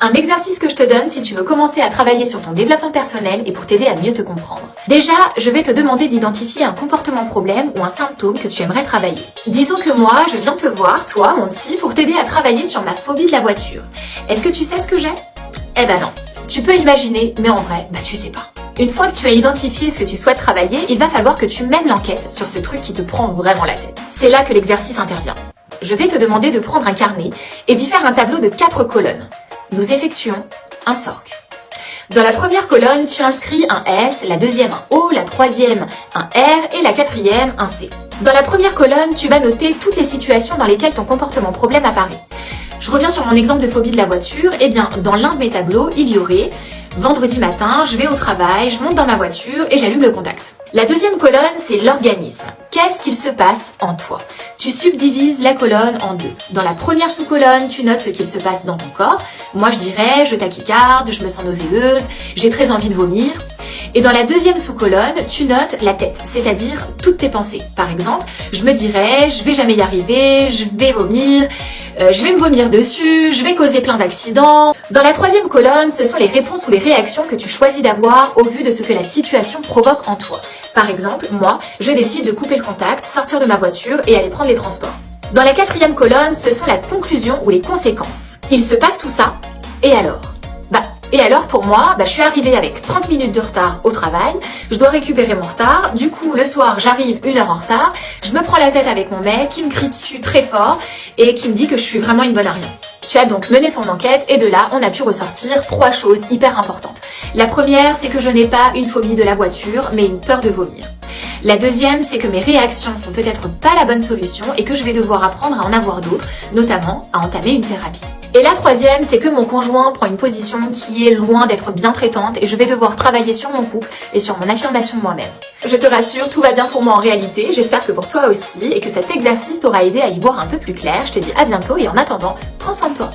Un exercice que je te donne si tu veux commencer à travailler sur ton développement personnel et pour t'aider à mieux te comprendre. Déjà, je vais te demander d'identifier un comportement problème ou un symptôme que tu aimerais travailler. Disons que moi, je viens te voir, toi, mon psy, pour t'aider à travailler sur ma phobie de la voiture. Est-ce que tu sais ce que j'ai? Eh ben non. Tu peux imaginer, mais en vrai, tu sais pas. Une fois que tu as identifié ce que tu souhaites travailler, il va falloir que tu mènes l'enquête sur ce truc qui te prend vraiment la tête. C'est là que l'exercice intervient. Je vais te demander de prendre un carnet et d'y faire un tableau de 4 colonnes. Nous effectuons un SORC. Dans la première colonne, tu inscris un S, la deuxième un O, la troisième un R et la quatrième un C. Dans la première colonne, tu vas noter toutes les situations dans lesquelles ton comportement problème apparaît. Je reviens sur mon exemple de phobie de la voiture. Eh bien, dans l'un de mes tableaux, il y aurait vendredi matin, je vais au travail, je monte dans ma voiture et j'allume le contact. La deuxième colonne, c'est l'organisme. Qu'est-ce qu'il se passe en toi? Tu subdivises la colonne en deux. Dans la première sous-colonne, tu notes ce qu'il se passe dans ton corps. Moi, je dirais, je tachycarde, je me sens nauséeuse, j'ai très envie de vomir. Et dans la deuxième sous-colonne, tu notes la tête, c'est-à-dire toutes tes pensées. Par exemple, je me dirais, je vais jamais y arriver, je vais vomir, je vais me vomir dessus, je vais causer plein d'accidents. Dans la troisième colonne, ce sont les réponses ou les réactions que tu choisis d'avoir au vu de ce que la situation provoque en toi. Par exemple, moi, je décide de couper le contact, sortir de ma voiture et aller prendre les transports. Dans la quatrième colonne, ce sont la conclusion ou les conséquences. Il se passe tout ça, et alors? Et alors pour moi, je suis arrivée avec 30 minutes de retard au travail, je dois récupérer mon retard, du coup le soir j'arrive 1 heure en retard, je me prends la tête avec mon mec qui me crie dessus très fort et qui me dit que je suis vraiment une bonne à rien. Tu as donc mené ton enquête et de là on a pu ressortir 3 choses hyper importantes. La première, c'est que je n'ai pas une phobie de la voiture mais une peur de vomir. La deuxième, c'est que mes réactions sont peut-être pas la bonne solution et que je vais devoir apprendre à en avoir d'autres, notamment à entamer une thérapie. Et la troisième, c'est que mon conjoint prend une position qui est loin d'être bien traitante et je vais devoir travailler sur mon couple et sur mon affirmation de moi-même. Je te rassure, tout va bien pour moi en réalité, j'espère que pour toi aussi et que cet exercice t'aura aidé à y voir un peu plus clair. Je te dis à bientôt et en attendant, prends soin de toi.